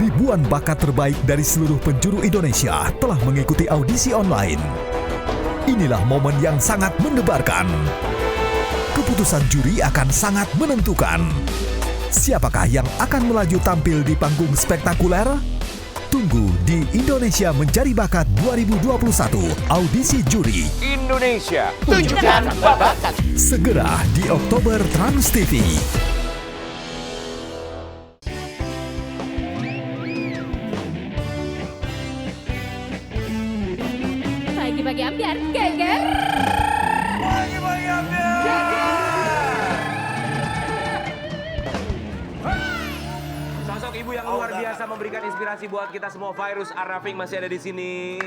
Ribuan bakat terbaik dari seluruh penjuru Indonesia telah mengikuti audisi online. Inilah momen yang sangat mendebarkan. Keputusan juri akan sangat menentukan. Siapakah yang akan melaju tampil di panggung spektakuler? Tunggu di Indonesia Mencari Bakat 2021 Audisi Juri. Indonesia, tunjukkan bakat. Segera di Oktober Trans TV. Pagi-pagi ambiar, geger. Pagi-pagi ambiar. Sosok ibu yang luar biasa memberikan inspirasi buat kita semua. Virus Arafing masih ada di sini.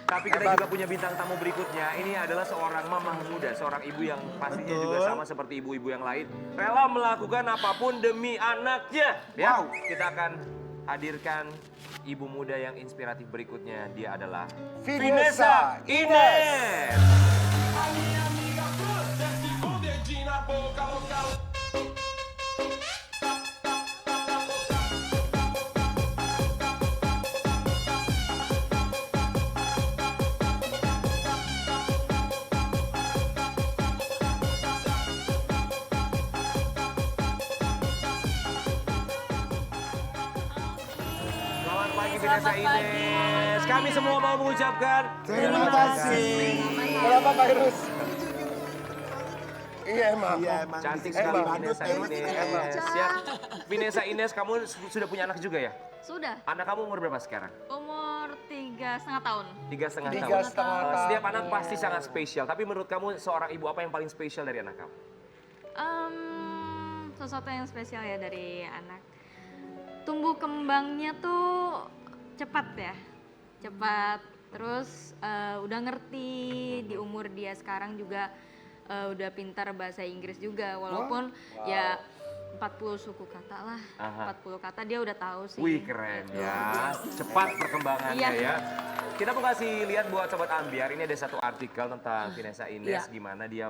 Tapi kita juga punya bintang tamu berikutnya. Ini adalah seorang mamah muda, seorang ibu yang pastinya juga sama seperti ibu-ibu yang lain. Rela melakukan apapun demi anaknya. Ya, kita akan hadirkan ibu muda yang inspiratif berikutnya. Dia adalah Vanessa Ines. Selamat pagi Vanessa Ines. Kami semua mau mengucapkan Terima kasih. Kenapa Virus? Iya emang. cantik sekali Vanessa Ines. Ya, Vanessa Ines, kamu sudah punya anak juga ya? Sudah, Anak kamu umur berapa sekarang? umur 3,5 tahun. 3,5 Tiga tahun. setengah tahun. Setiap anak pasti sangat spesial. Tapi menurut kamu seorang ibu apa yang paling spesial dari anak kamu? Sesuatu yang spesial ya dari anak. Tumbuh kembangnya tuh cepat ya, cepat. Terus udah ngerti di umur dia sekarang juga udah pintar bahasa Inggris juga. Walaupun ya 40 suku kata lah, Aha. 40 kata dia udah tahu sih. Wih keren ya, cepat perkembangannya Iya. ya. Kita mau kasih lihat buat Sobat Ambiar, ini ada satu artikel tentang Vanessa Ines, Iya. gimana dia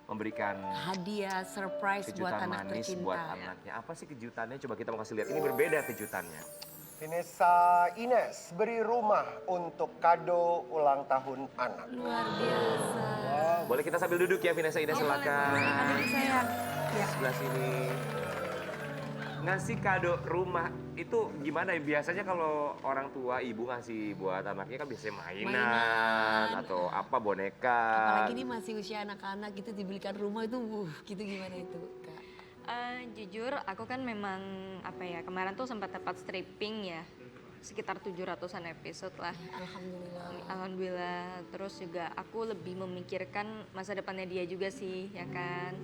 memberikan Hadiah surprise buat kejutan anak manis tercinta. buat anaknya. Apa sih kejutannya? Coba kita mau kasih lihat, ini berbeda kejutannya. Vanessa Ines beri rumah untuk kado ulang tahun anak. Luar biasa. Boleh kita sambil duduk ya Vanessa Ines, silakan. Aduh sayang. Ya. Sebelah sini. Ngasih kado rumah itu gimana ya? Biasanya kalau orang tua ibu ngasih buat anaknya kan biasanya mainan atau apa, boneka. Apalagi ini masih usia anak-anak gitu dibelikan rumah itu, gitu gimana itu Kak? Jujur aku kan memang apa ya, kemarin tuh sempat dapat stripping ya, sekitar 700-an episode lah. Alhamdulillah. Alhamdulillah. Terus juga aku lebih memikirkan masa depannya dia juga sih, ya kan.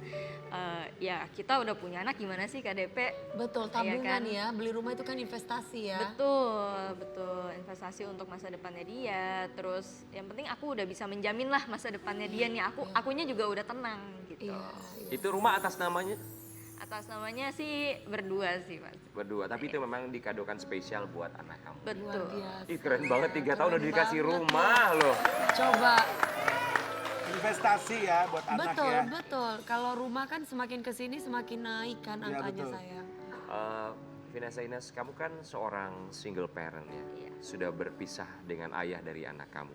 Ya kita udah punya anak, gimana sih KDP? Betul, Iya tabungan kan? ya, beli rumah itu kan investasi ya. Betul. Investasi untuk masa depannya dia. Terus yang penting aku udah bisa menjamin lah masa depannya dia nih. Akunya juga udah tenang gitu. Iya. Itu rumah atas namanya Atas namanya sih berdua sih Mas. berdua, tapi itu memang dikadokan spesial buat anak kamu. Luar Betul. biasa. Ih keren banget, 3 tahun udah Keren dikasih banget rumah loh. Coba, Investasi ya buat anak betul, ya. betul. Kalau rumah kan semakin kesini semakin naik kan Iya, angkanya betul. sayang. Vanessa Ines, kamu kan seorang single parent ya, Iya. sudah berpisah dengan ayah dari anak kamu.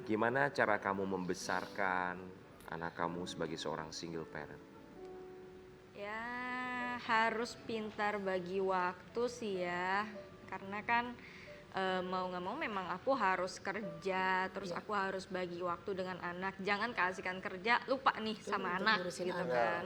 Gimana cara kamu membesarkan anak kamu sebagai seorang single parent? Ya harus pintar bagi waktu sih ya. Karena kan mau nggak mau memang aku harus kerja, terus aku harus bagi waktu dengan anak. Jangan keasikan kerja, lupa nih sama Untuk anak ngurusin gitu anak. kan.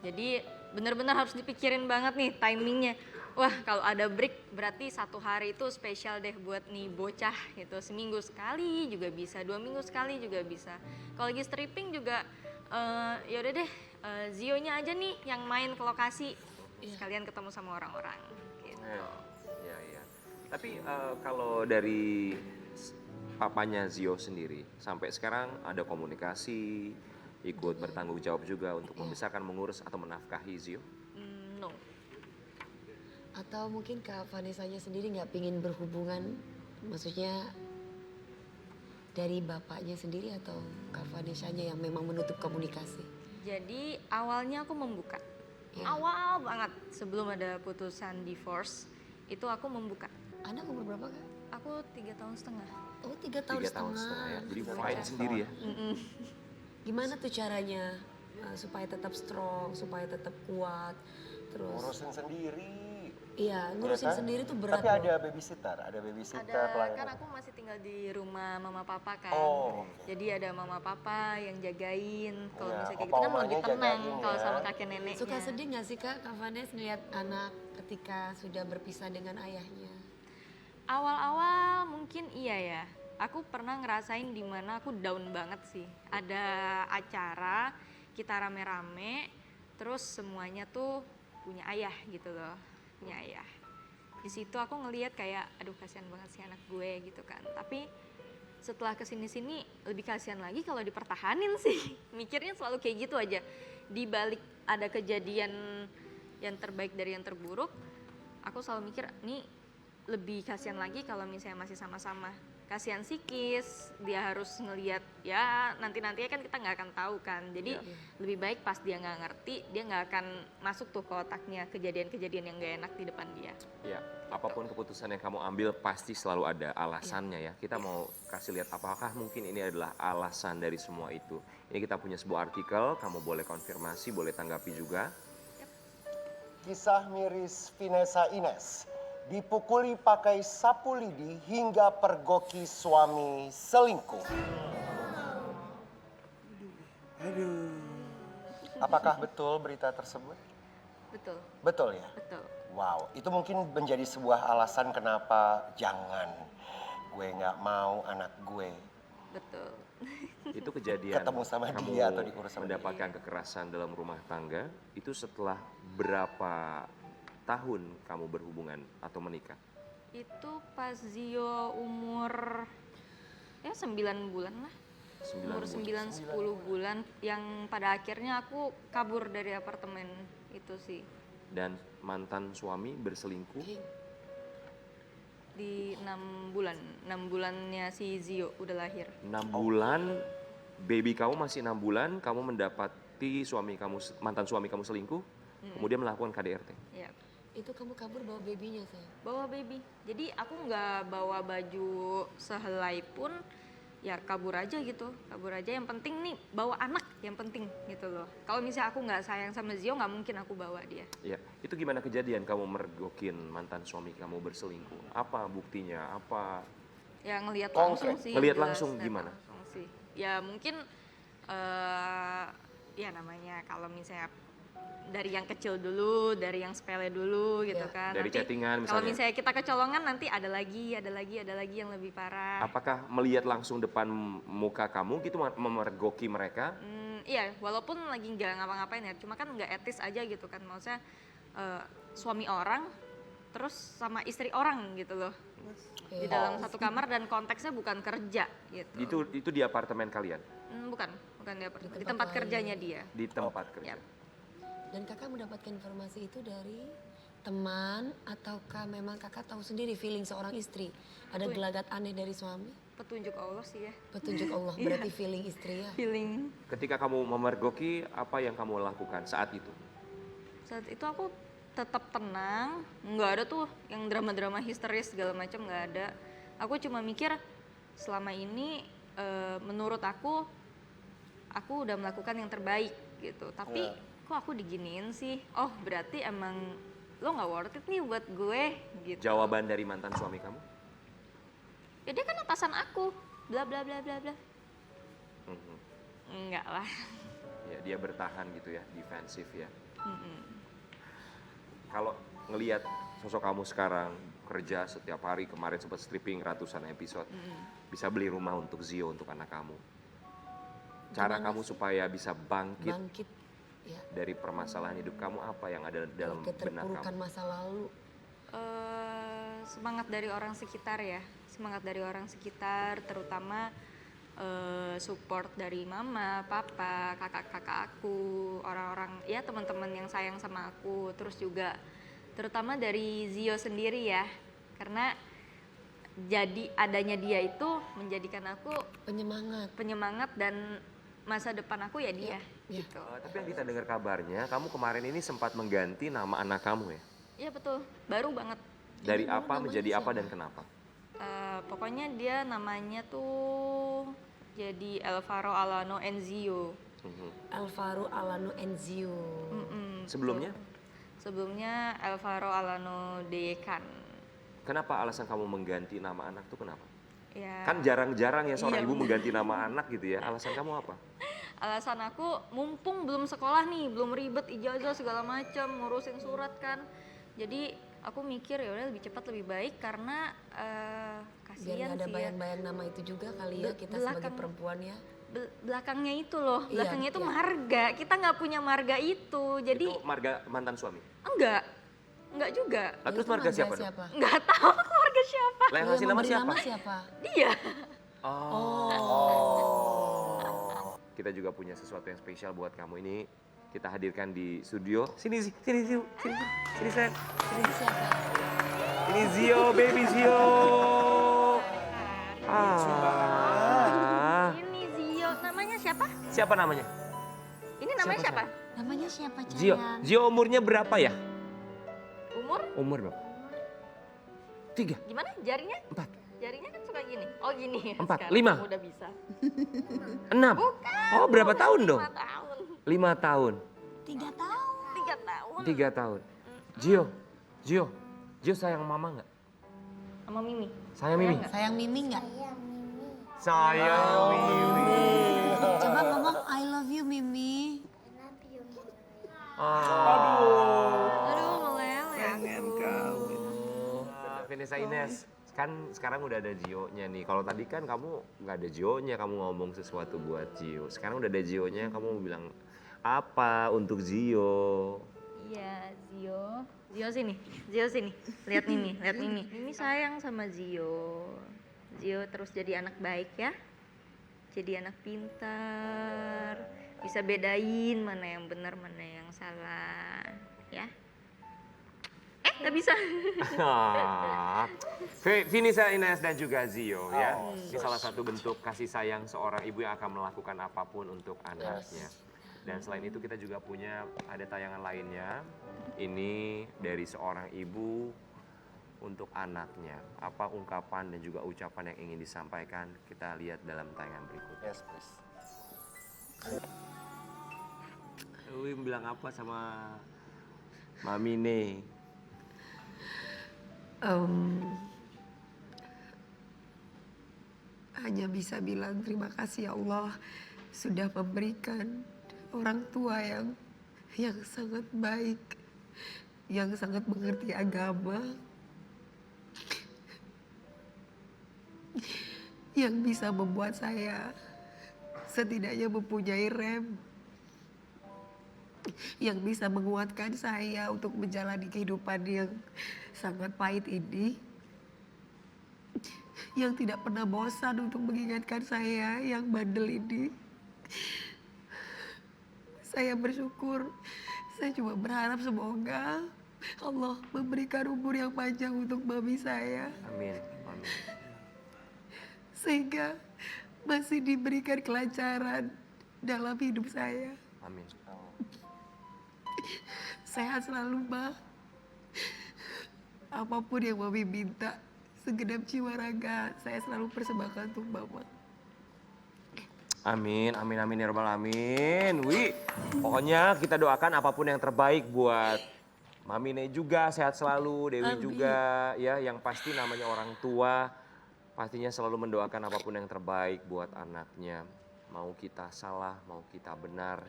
Jadi benar-benar harus dipikirin banget nih timingnya. Wah kalau ada break berarti 1 hari itu spesial deh buat nih bocah gitu. Seminggu sekali juga bisa, 2 minggu sekali juga bisa. Kalau lagi stripping juga ya udah deh, Zio-nya aja nih yang main ke lokasi, sekalian ketemu sama orang-orang gitu. Iya. Tapi kalau dari papanya Zio sendiri, sampai sekarang ada komunikasi, ikut bertanggung jawab juga untuk membesarkan, mengurus atau menafkahi Zio? No. Atau mungkin Kak Vanessa-nya sendiri nggak pingin berhubungan, maksudnya dari bapaknya sendiri atau Kak Vanessa-nya yang memang menutup komunikasi? Jadi awalnya aku membuka, Ya. awal banget sebelum ada putusan divorce, itu aku membuka. Anak umur berapa Kak? Aku 3 tahun setengah. Oh 3 tahun 3 tahun setengah ya. Jadi setengah. fight sendiri ya. Gimana tuh caranya supaya tetap strong, supaya tetap kuat, terus Ngurusin sendiri. iya ya ngurusin kan? sendiri tuh berat Tapi loh. ada babysitter Ada, pelayanan. kan aku masih tinggal di rumah mama papa kan. Oh, oke. Jadi ada mama papa yang jagain. Kalau Iya, misalnya kayak opa gitu kan lebih omanya tenang jagain kalau ya. sama kakek neneknya. Suka sedih nggak sih Kak Vanessa ngeliat anak ketika sudah berpisah dengan ayahnya? Awal-awal mungkin iya ya. Aku pernah ngerasain di mana aku down banget sih. Ada acara, kita rame-rame, terus semuanya tuh punya ayah gitu loh. Punya ayah. Di situ aku ngelihat kayak, aduh kasihan banget sih anak gue gitu kan. Tapi setelah kesini-sini lebih kasihan lagi kalau dipertahanin sih. Mikirnya selalu kayak gitu aja. Di balik ada kejadian yang terbaik dari yang terburuk, aku selalu mikir, nih lebih kasihan lagi kalau misalnya masih sama-sama. Kasihan psikis, dia harus ngelihat ya nanti-nantinya kan kita nggak akan tahu kan. Jadi lebih baik pas dia nggak ngerti, dia nggak akan masuk tuh ke otaknya kejadian-kejadian yang nggak enak di depan dia. Ya, apapun keputusan yang kamu ambil pasti selalu ada alasannya ya. Kita mau kasih lihat apakah mungkin ini adalah alasan dari semua itu. Ini kita punya sebuah artikel, kamu boleh konfirmasi, boleh tanggapi juga. Kisah miris Vanessa Ines. Dipukuli pakai sapu lidi hingga pergoki suami selingkuh. Aduh. Apakah betul berita tersebut? Betul, Betul ya? betul. Wow, itu mungkin menjadi sebuah alasan kenapa jangan. Gue nggak mau anak gue Betul. Itu kejadian ketemu sama kamu dia atau diurus sama dia. mendapatkan kekerasan dalam rumah tangga, itu setelah berapa tahun kamu berhubungan atau menikah? Itu pas Zio umur ya 9 bulan lah. 9 Umur bulan. 9-10 bulan yang pada akhirnya aku kabur dari apartemen itu sih. Dan mantan suami berselingkuh Di 6 bulan. 6 bulannya si Zio udah lahir. 6 bulan, baby kamu masih 6 bulan, kamu mendapati mantan suami kamu selingkuh, kemudian melakukan KDRT. Ya. Itu kamu kabur bawa babynya saya. Bawa baby. Jadi aku nggak bawa baju sehelai pun, ya kabur aja gitu. Kabur aja, yang penting nih bawa anak, yang penting gitu loh. Kalau misalnya aku nggak sayang sama Zio, nggak mungkin aku bawa dia. Ya, itu gimana kejadian kamu mergokin mantan suami kamu berselingkuh? Apa buktinya? Apa? Ya ngelihat Konkret. langsung sih. Ngelihat jelas, langsung ngelihat gimana? langsung sih. Ya mungkin ya namanya kalau misalnya dari yang kecil dulu, dari yang sepele dulu gitu Ya. kan. Dari Nanti chattingan kalau misalnya? misalnya kita kecolongan nanti ada lagi yang lebih parah. Apakah melihat langsung depan muka kamu gitu memergoki mereka? Iya, walaupun lagi nggak ngapa-ngapain ya, cuma kan nggak etis aja gitu kan. Maksudnya suami orang terus sama istri orang gitu loh. Di dalam satu kamar dan konteksnya bukan kerja gitu. Itu di apartemen kalian? Bukan di tempat tempat lain. kerjanya dia. Di tempat kerja? Yap. Dan kakak mendapatkan informasi itu dari teman ataukah memang kakak tahu sendiri feeling seorang istri? Ada gelagat aneh dari suami? Petunjuk Allah sih ya. Petunjuk Allah, berarti feeling istri ya? Feeling. Ketika kamu memergoki, apa yang kamu lakukan saat itu? Saat itu aku tetap tenang, nggak ada tuh yang drama-drama histeris segala macam, nggak ada. Aku cuma mikir selama ini menurut aku udah melakukan yang terbaik gitu. Tapi kok aku diginiin sih? Oh berarti emang lo nggak worth it nih buat gue gitu. Jawaban dari mantan suami kamu? Ya dia kan atasan aku, bla bla bla bla bla. Mhm. Enggak lah. Ya, dia bertahan gitu ya, defensif ya. Kalau ngelihat sosok kamu sekarang kerja setiap hari, kemarin sempat stripping ratusan episode, bisa beli rumah untuk Zio, untuk anak kamu. Cara kamu supaya bisa bangkit Bangkit ya, dari permasalahan hidup kamu, apa yang ada dalam benak keterpurukan kamu? masa lalu. Semangat dari orang sekitar ya, semangat dari orang sekitar, terutama support dari mama, papa, kakak-kakak aku, orang-orang ya teman-teman yang sayang sama aku, terus juga terutama dari Zio sendiri ya, karena jadi adanya dia itu menjadikan aku penyemangat dan masa depan aku ya dia gitu. Tapi yang kita dengar kabarnya, kamu kemarin ini sempat mengganti nama anak kamu ya? Iya betul, baru banget. Dari apa menjadi apa dan kenapa? Pokoknya dia namanya tuh jadi Alvaro Alano Enzio. Alvaro Alano Enzio. Sebelumnya? Sebelumnya Alvaro Alano Dekan. Kenapa alasan kamu mengganti nama anak tuh kenapa? Ya. Kan jarang-jarang ya seorang Iya, ibu benar. mengganti nama anak gitu ya. Alasan kamu apa? Alasan aku mumpung belum sekolah nih, belum ribet ijazah segala macam, ngurusin surat kan. Jadi aku mikir ya udah lebih cepat lebih baik karena Biar kasihan nggak ada sih ya. bayang-bayang nama itu juga kali ya kita sebagai Belakang. perempuan ya. Belakangnya itu loh, Iya, belakangnya itu iya. marga. Kita nggak punya marga itu, jadi Itu marga mantan suami. enggak juga. Lah, terus Itu marga siapa dong? Nggak tahu keluarga siapa. Lah yang Yang ngasih nama memberi siapa? nama siapa? Dia. Kita juga punya sesuatu yang spesial buat kamu ini. Kita hadirkan di studio. Sini Zio. Sini sayang. Ini siapa? Ini Zio, baby Zio. Ah. Ini Zio, namanya siapa? Siapa namanya? Ini namanya siapa? Namanya siapa Cayang? Zio. Zio umurnya berapa ya? Umur? Umur berapa? 3, Gimana? Jarinya? 4, Jarinya kan suka gini. Oh gini. 4, Sekarang 5. kamu udah bisa. 6. Oh berapa tahun dong? 5 tahun. 5 tahun. 3 tahun. 3 tahun. 3 tahun. Zio sayang mama nggak? Sama Mimi. Sayang Mimi? nggak? Sayang Mimi nggak? Sayang Mimi. Coba ngomong I love you Mimi. Aduh, meleleh. Kangen kau. Vanessa Ines, kan sekarang udah ada Gio-nya nih. Kalau tadi kan kamu nggak ada Gio-nya, kamu ngomong sesuatu buat Gio. Sekarang udah ada Gio-nya, kamu mau bilang apa untuk Gio? Iya, Zio. Zio sini. Lihat Mimi, lihat Mimi. Mimi sayang sama Zio. Zio terus jadi anak baik ya. Jadi anak pintar. Bisa bedain mana yang benar, mana yang salah. Ya. Nggak bisa. Vanessa Ines dan juga Zio ya. Ini salah satu bentuk kasih sayang seorang ibu yang akan melakukan apapun untuk anaknya. Dan selain itu kita juga punya ada tayangan lainnya. Ini dari seorang ibu untuk anaknya. Apa ungkapan dan juga ucapan yang ingin disampaikan kita lihat dalam tayangan berikut. Yes, please. Uwi bilang apa sama Mami nih? Hanya bisa bilang terima kasih ya Allah sudah memberikan orang tua yang sangat baik, yang sangat mengerti agama, yang bisa membuat saya setidaknya mempunyai rem, yang bisa menguatkan saya untuk menjalani kehidupan yang sangat pahit ini, yang tidak pernah bosan untuk mengingatkan saya yang bandel ini. Saya bersyukur, saya cuma berharap semoga Allah memberikan umur yang panjang untuk mami saya. Amin. Amin. Sehingga masih diberikan kelancaran dalam hidup saya. Amin. Sehat selalu, Ma. Apapun yang mami minta, segenap jiwa raga, saya selalu persembahkan untuk Mama. Amin, amin, amin ya rabbal alamin. Wi, pokoknya kita doakan apapun yang terbaik buat Mami Ne juga, sehat selalu, Dewi Amin. juga ya. Yang pasti namanya orang tua pastinya selalu mendoakan apapun yang terbaik buat anaknya. Mau kita salah, mau kita benar.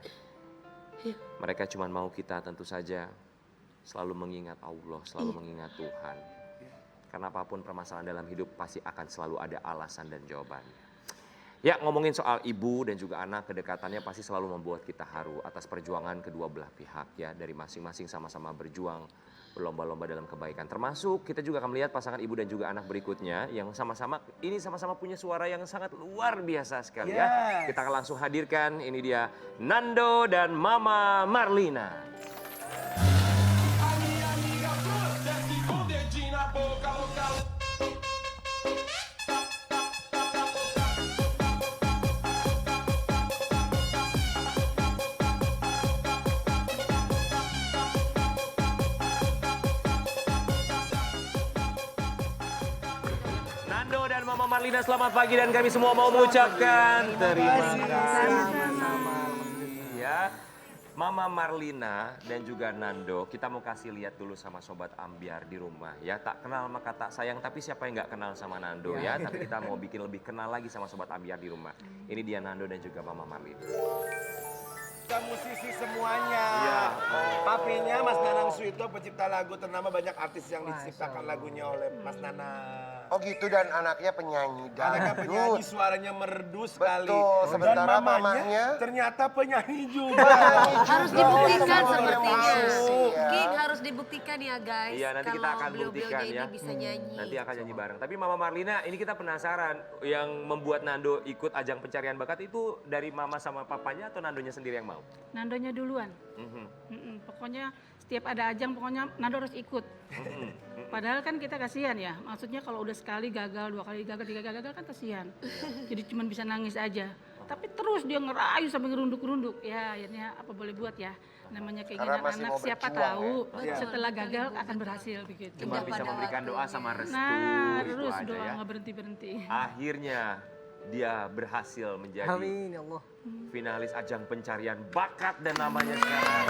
Mereka cuma mau kita tentu saja selalu mengingat Allah, selalu mengingat Tuhan. Karena apapun permasalahan dalam hidup pasti akan selalu ada alasan dan jawabannya. Ya, ngomongin soal ibu dan juga anak, kedekatannya pasti selalu membuat kita haru atas perjuangan kedua belah pihak ya. Dari masing-masing sama-sama berjuang, berlomba-lomba dalam kebaikan. Termasuk kita juga akan melihat pasangan ibu dan juga anak berikutnya yang sama-sama punya suara yang sangat luar biasa sekali ya. Yes. Kita akan langsung hadirkan, ini dia Nando dan Mama Marlina. Nando dan Mama Marlina selamat pagi dan kami semua mau mengucapkan terima kasih. Ya, Mama Marlina dan juga Nando, kita mau kasih lihat dulu sama Sobat Ambyar di rumah ya. Tak kenal maka tak sayang, tapi siapa yang nggak kenal sama Nando ya. Tapi kita mau bikin lebih kenal lagi sama Sobat Ambyar di rumah. Ini dia Nando dan juga Mama Marlina. Kita musisi semuanya. Iya. Papinya Mas Nanang Suito pencipta lagu ternama, banyak artis yang diciptakan lagunya oleh Mas Nanang. Oh gitu, dan anaknya penyanyi Anaknya penyanyi, dangdut. suaranya merdu sekali. Betul, Dan sementara mamanya mamanya ternyata penyanyi juga. Harus dibuktikan Semua sepertinya. musisi, ya. King harus dibuktikan ya guys. Iya, nanti kita kalau akan beliau-beliaunya buktikan ya. ini bisa nyanyi. Nanti akan nyanyi bareng. Tapi Mama Marlina, ini kita penasaran yang membuat Nando ikut ajang pencarian bakat itu dari Mama sama Papanya atau Nandonya sendiri yang mau? Nandonya duluan. Pokoknya setiap ada ajang pokoknya Nando harus ikut. Padahal kan kita kasihan ya. Maksudnya kalau udah sekali gagal, 2 kali gagal, 3 kali gagal kan kasihan. Jadi cuma bisa nangis aja. Tapi terus dia ngerayu sampai ngerunduk-runduk. Ya akhirnya apa boleh buat ya. Namanya keinginan masih anak mau siapa berjuang, tahu ya. setelah gagal akan berhasil begitu. Cuma Indah bisa pada memberikan doa waktunya. sama restu Nah, itu terus aja doa ya. nggak berhenti-berhenti. Akhirnya dia berhasil menjadi Amin ya Allah. finalis ajang pencarian bakat dan namanya sekarang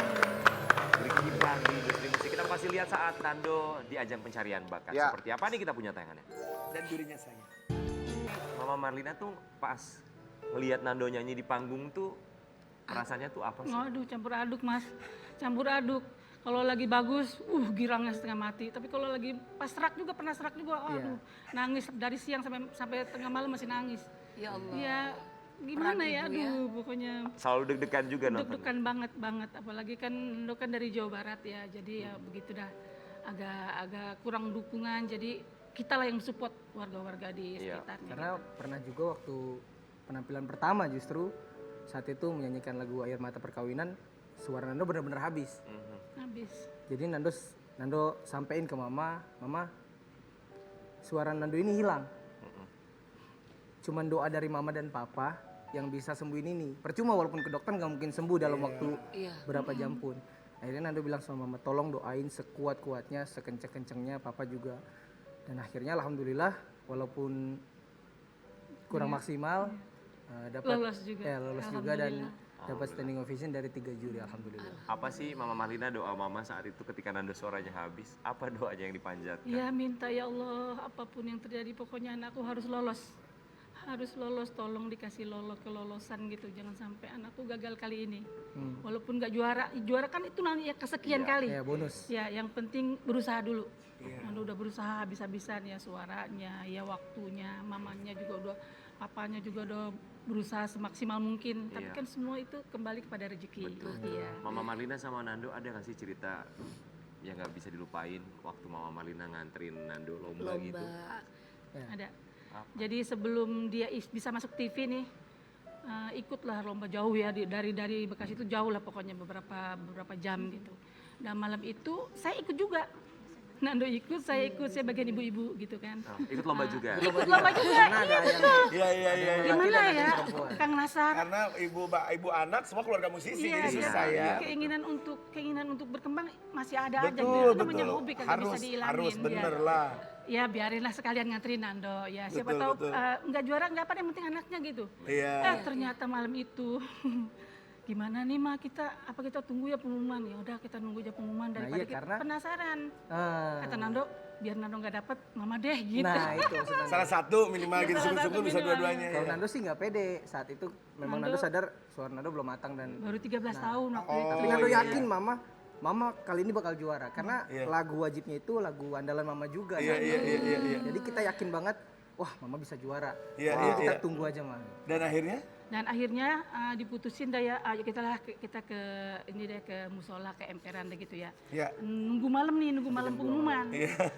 berkibar di industri musik. Kita pasti lihat saat Nando di ajang pencarian bakat. Ya. Seperti apa nih kita punya tayangannya. Dan jurinya saya. Mama Marlina tuh pas ngelihat Nando nyanyi di panggung tuh rasanya tuh apa sih? Waduh, campur aduk mas, campur aduk. Kalau lagi bagus, girangnya setengah mati. Tapi kalau lagi pas serak juga, pernah serak juga, aduh, nangis dari siang sampai tengah malam masih nangis. Ya Allah. Ya gimana Peran ya, ibu ya. aduh, pokoknya Selalu deg-degan juga nonton. deg-degan banget. Apalagi kan Nando kan dari Jawa Barat ya, jadi ya begitu dah. Agak kurang dukungan, jadi kita lah yang support warga-warga di Iya. sekitarnya. Karena pernah juga waktu penampilan pertama justru saat itu menyanyikan lagu Air Mata Perkawinan, suara Nando benar-benar habis. Habis. Jadi Nando sampein ke Mama, suara Nando ini hilang. Cuman doa dari Mama dan Papa yang bisa sembuhin ini. Percuma walaupun ke dokter nggak mungkin sembuh dalam waktu Iya. berapa jam pun. Akhirnya Nando bilang sama Mama, tolong doain sekuat-kuatnya, sekenceng-kencengnya Papa juga. Dan akhirnya alhamdulillah walaupun kurang maksimal dapat Lolos juga. lolos juga dan Alhamdulillah. dapat standing ovation dari 3 juri alhamdulillah. Apa sih Mama Marlina doa Mama saat itu ketika Nando suaranya habis? Apa doanya yang dipanjatkan? Ya minta ya Allah apapun yang terjadi pokoknya anakku harus lolos. Harus lolos, tolong dikasih kelolosan gitu. Jangan sampai anakku gagal kali ini. Walaupun nggak juara, juara kan itu nanti ya kesekian kali. Ya bonus. Ya yang penting berusaha dulu. Nando udah berusaha habis-habisan ya suaranya, ya waktunya, mamanya juga udah, papanya juga udah berusaha semaksimal mungkin. Tapi Iya. kan semua itu kembali kepada rezeki. Iya. Mama Marlina sama Nando ada nggak sih cerita yang nggak bisa dilupain waktu Mama Marlina nganterin Nando lomba gitu? Ada. Jadi sebelum dia bisa masuk TV nih, ikutlah lomba jauh ya dari Bekasi itu jauh lah pokoknya beberapa jam gitu. Dan malam itu saya ikut juga. Nando ikut, saya bagian ibu-ibu gitu kan. Oh, ikut lomba juga? Ikut lomba juga. Karena ada yang Iya. Gimana ya, Kang Nasar? Karena ibu anak semua keluarga musisi, Iya, jadi susah ya. Keinginan untuk berkembang masih ada aja. Betul, Namanya betul. hobi kan nggak bisa dihilangin. Harus ya. bener lah. Ya biarinlah sekalian nganterin Nando. Ya siapa Betul, tahu betul. nggak juara nggak apa, yang penting anaknya gitu. Iya. Ternyata malam itu gimana nih Ma, kita tunggu ya pengumuman. Ya udah kita nunggu aja pengumuman daripada iya, kita karena- penasaran. Ah. Kata Nando, biar Nando nggak dapet, Mama deh gitu. Nah itu maksudnya. Salah satu minimal gitu, Salah syukur-syukur satu bisa minimal. dua-duanya. Kalau ya. Nando sih nggak pede saat itu. Memang Nando sadar suara Nando belum matang dan Baru 13 tahun waktu itu. tapi Nando yakin Mama kali ini bakal juara karena Iya. lagu wajibnya itu lagu andalan Mama juga. Iya, kan? iya. Jadi kita yakin banget, wah Mama bisa juara. Iya, Jadi iya, kita iya. tunggu aja Mama. Dan akhirnya? Dan akhirnya diputusin dah ya, ayo kita ke ini deh ke musola, ke emperan deh gitu ya. Ya. Nunggu malam pengumuman.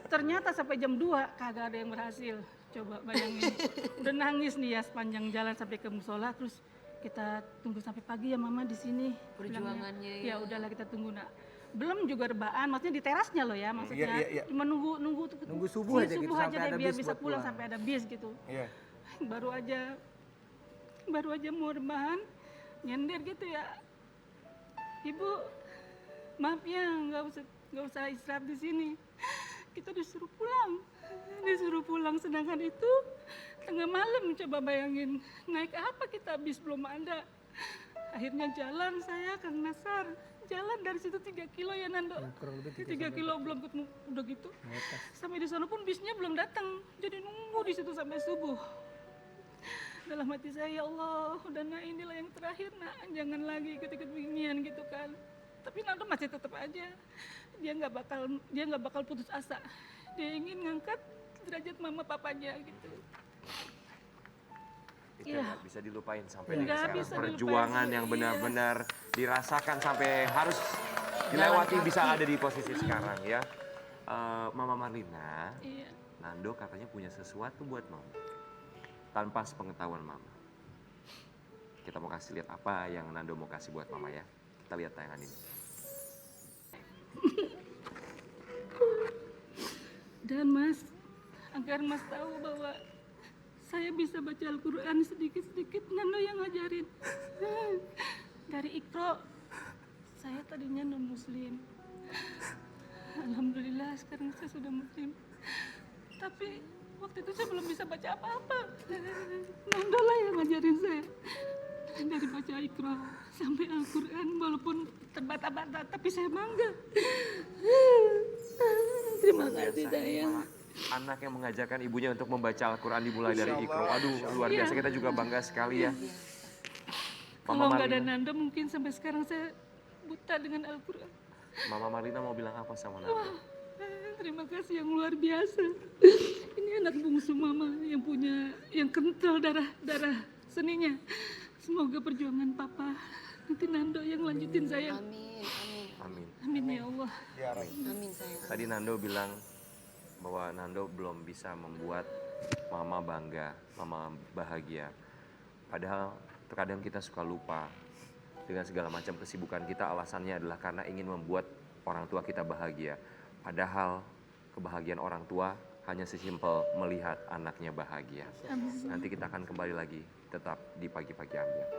Ternyata sampai jam 2 kagak ada yang berhasil. Coba bayangin. Udah nangis nih ya sepanjang jalan sampai ke musola, terus kita tunggu sampai pagi ya Mama di sini. Perjuangannya Ya udahlah kita tunggu nak. Belum juga rebaan, maksudnya di terasnya loh ya, maksudnya Iya. cuma nunggu subuh aja gitu, subuh aja sampai deh ada biar bis bisa buat pulang pulang. sampai ada bis gitu. Iya. baru aja mau rebahan nyender gitu ya, Ibu maaf ya nggak usah istirahat di sini, kita disuruh pulang, sedangkan itu tengah malam. Coba bayangin, naik apa kita bis belum ada. Akhirnya jalan saya, Kang Nasar, jalan dari situ 3 kilo ya Nando. Kurang lebih 3 kilo belum ketemu, udah gitu. Sampai di sana pun bisnya belum datang, jadi nunggu di situ sampai subuh. Dalam hati saya, ya Allah, udah nak inilah yang terakhir nak, jangan lagi ikut-ikut beginian gitu kan. Tapi Nando masih tetap aja, dia nggak bakal putus asa. Dia ingin ngangkat derajat mama papanya gitu. Itu Iya. nggak bisa dilupain sampai Nggak dengan sekarang. bisa Perjuangan dilupain. yang Iya. benar-benar dirasakan sampai harus dilewati bisa ada di posisi sekarang ya. Mama Marlina, Iya. Nando katanya punya sesuatu buat Mama. Tanpa sepengetahuan Mama. Kita mau kasih lihat apa yang Nando mau kasih buat Mama ya. Kita lihat tayangan ini. Dan Mas, agar Mas tahu bahwa saya bisa baca Al-Quran sedikit-sedikit, Nando yang ngajarin. Dari Iqra, saya tadinya non-muslim. Alhamdulillah sekarang saya sudah muslim. Tapi waktu itu saya belum bisa baca apa-apa. Nando lah yang ngajarin saya. Dari baca Iqra sampai Al-Quran, walaupun terbata-bata, tapi saya bangga. Terima kasih sayang. Anak yang mengajarkan ibunya untuk membaca Al-Quran dimulai dari Iqra. Aduh, luar biasa. Kita juga bangga sekali ya. Kalau nggak ada Marlina, Nando mungkin sampai sekarang saya buta dengan Al-Quran. Mama Marlina mau bilang apa sama Nando? Terima kasih yang luar biasa. Ini anak bungsu mama yang kental darah seninya. Semoga perjuangan papa nanti Nando yang lanjutin saya. Amin, amin, Amin. Amin ya Allah. amin sayang. Tadi Nando bilang bahwa Nando belum bisa membuat Mama bangga, Mama bahagia. Padahal terkadang kita suka lupa dengan segala macam kesibukan kita, alasannya adalah karena ingin membuat orang tua kita bahagia. Padahal kebahagiaan orang tua hanya sesimpel melihat anaknya bahagia. Nanti kita akan kembali lagi tetap di Pagi-Pagi Ambiar.